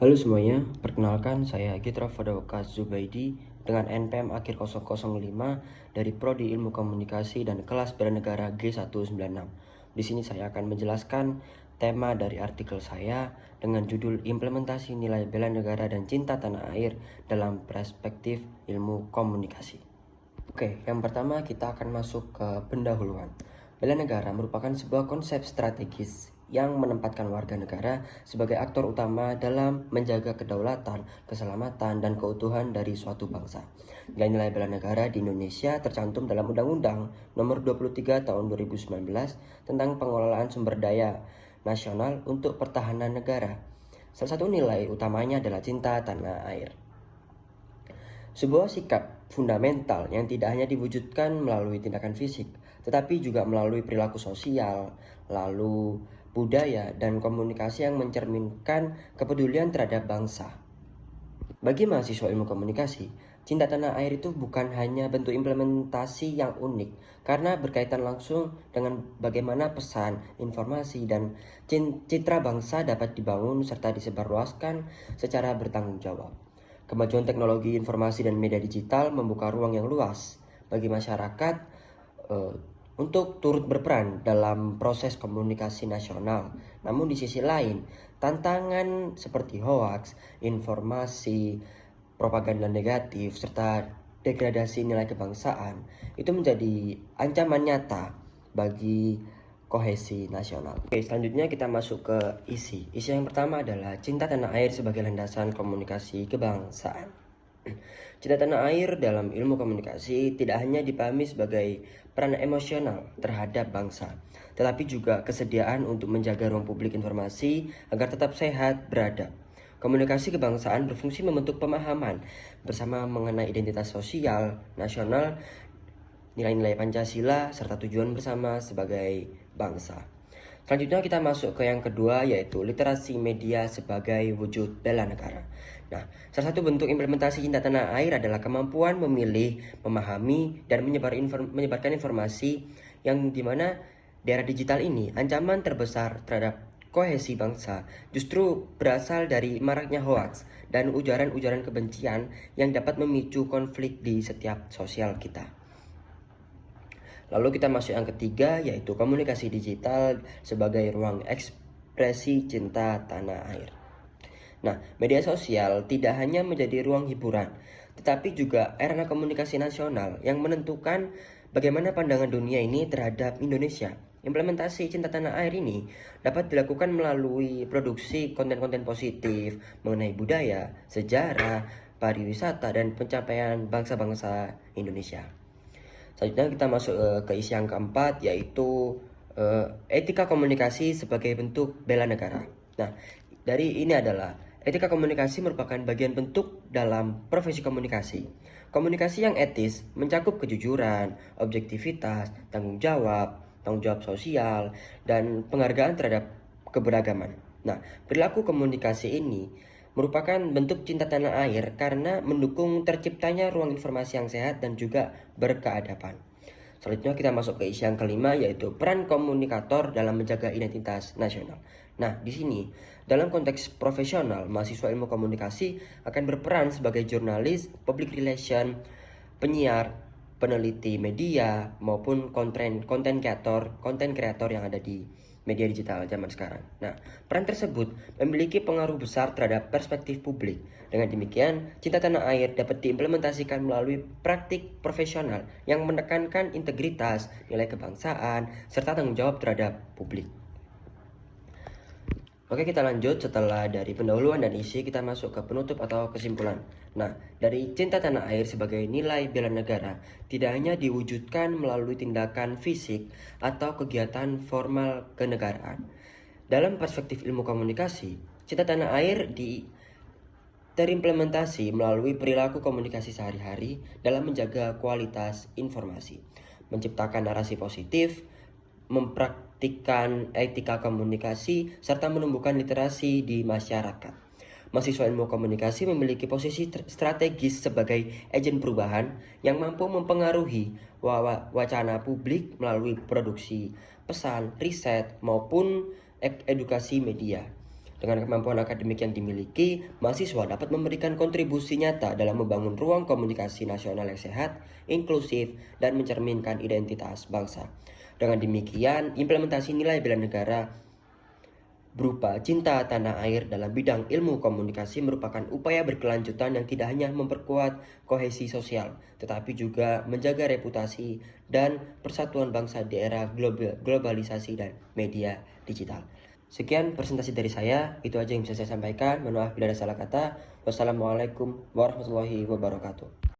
Halo semuanya, perkenalkan saya Gitra Fadawaka Zubaidi dengan NPM akhir 005 dari Prodi Ilmu Komunikasi dan kelas bela negara G196. Di sini saya akan menjelaskan tema dari artikel saya dengan judul Implementasi Nilai Bela Negara dan Cinta Tanah Air dalam Perspektif Ilmu Komunikasi. Oke, yang pertama kita akan masuk ke pendahuluan. Bela negara merupakan sebuah konsep strategis yang menempatkan warga negara sebagai aktor utama dalam menjaga kedaulatan, keselamatan, dan keutuhan dari suatu bangsa. Nilai-nilai bela negara di Indonesia tercantum dalam Undang-Undang Nomor 23 Tahun 2019 tentang pengelolaan sumber daya nasional untuk pertahanan negara. Salah satu nilai utamanya adalah cinta tanah air. Sebuah sikap fundamental yang tidak hanya diwujudkan melalui tindakan fisik, tetapi juga melalui perilaku sosial, lalu budaya, dan komunikasi yang mencerminkan kepedulian terhadap bangsa. Bagi mahasiswa ilmu komunikasi, cinta tanah air itu bukan hanya bentuk implementasi yang unik, karena berkaitan langsung dengan bagaimana pesan, informasi, dan citra bangsa dapat dibangun serta disebarluaskan secara bertanggung jawab. Kemajuan teknologi informasi dan media digital membuka ruang yang luas bagi masyarakat untuk turut berperan dalam proses komunikasi nasional. Namun di sisi lain, tantangan seperti hoax, informasi, propaganda negatif, serta degradasi nilai kebangsaan itu menjadi ancaman nyata bagi kohesi nasional. Oke, selanjutnya kita masuk ke isi. Isi yang pertama adalah cinta tanah air sebagai landasan komunikasi kebangsaan. Cinta tanah air dalam ilmu komunikasi tidak hanya dipahami sebagai peran emosional terhadap bangsa, tetapi juga kesediaan untuk menjaga ruang publik informasi agar tetap sehat beradab. Komunikasi kebangsaan berfungsi membentuk pemahaman bersama mengenai identitas sosial, nasional, nilai-nilai Pancasila, serta tujuan bersama sebagai bangsa. Selanjutnya kita masuk ke yang kedua, yaitu literasi media sebagai wujud bela negara. Nah, salah satu bentuk implementasi cinta tanah air adalah kemampuan memilih, memahami, dan menyebarkan informasi yang dimana di era digital ini ancaman terbesar terhadap kohesi bangsa justru berasal dari maraknya hoax dan ujaran-ujaran kebencian yang dapat memicu konflik di setiap sosial kita. Lalu kita masuk yang ketiga, yaitu komunikasi digital sebagai ruang ekspresi cinta tanah air. Nah, media sosial tidak hanya menjadi ruang hiburan, tetapi juga arena komunikasi nasional yang menentukan bagaimana pandangan dunia ini terhadap Indonesia. Implementasi cinta tanah air ini dapat dilakukan melalui produksi konten-konten positif mengenai budaya, sejarah, pariwisata, dan pencapaian bangsa-bangsa Indonesia. Selanjutnya kita masuk ke isi yang keempat, yaitu etika komunikasi sebagai bentuk bela negara. Nah, dari ini adalah etika komunikasi merupakan bagian bentuk dalam profesi komunikasi. Komunikasi yang etis mencakup kejujuran, objektivitas, tanggung jawab sosial, dan penghargaan terhadap keberagaman. Nah, perilaku komunikasi ini merupakan bentuk cinta tanah air karena mendukung terciptanya ruang informasi yang sehat dan juga berkeadaban. Selanjutnya kita masuk ke isi yang kelima, yaitu peran komunikator dalam menjaga identitas nasional. Nah, di sini dalam konteks profesional, mahasiswa ilmu komunikasi akan berperan sebagai jurnalis, public relation, penyiar, peneliti media, maupun konten kreator yang ada di media digital zaman sekarang. Nah, peran tersebut memiliki pengaruh besar terhadap perspektif publik. Dengan demikian, cinta tanah air dapat diimplementasikan melalui praktik profesional yang menekankan integritas, nilai kebangsaan, serta tanggung jawab terhadap publik. Oke, kita lanjut. Setelah dari pendahuluan dan isi, kita masuk ke penutup atau kesimpulan. Nah, dari cinta tanah air sebagai nilai bela negara tidak hanya diwujudkan melalui tindakan fisik atau kegiatan formal kenegaraan. Dalam perspektif ilmu komunikasi, cinta tanah air terimplementasi melalui perilaku komunikasi sehari-hari dalam menjaga kualitas informasi, menciptakan narasi positif, mempraktikkan etika komunikasi, serta menumbuhkan literasi di masyarakat. Mahasiswa ilmu komunikasi memiliki posisi strategis sebagai agen perubahan yang mampu mempengaruhi wacana publik melalui produksi pesan, riset, maupun edukasi media. Dengan kemampuan akademik yang dimiliki, mahasiswa dapat memberikan kontribusi nyata dalam membangun ruang komunikasi nasional yang sehat, inklusif, dan mencerminkan identitas bangsa. Dengan demikian, implementasi nilai bela negara berupa cinta tanah air dalam bidang ilmu komunikasi merupakan upaya berkelanjutan yang tidak hanya memperkuat kohesi sosial, tetapi juga menjaga reputasi dan persatuan bangsa di era globalisasi dan media digital. Sekian presentasi dari saya, itu aja yang bisa saya sampaikan. Mohon maaf bila ada salah kata. Wassalamualaikum warahmatullahi wabarakatuh.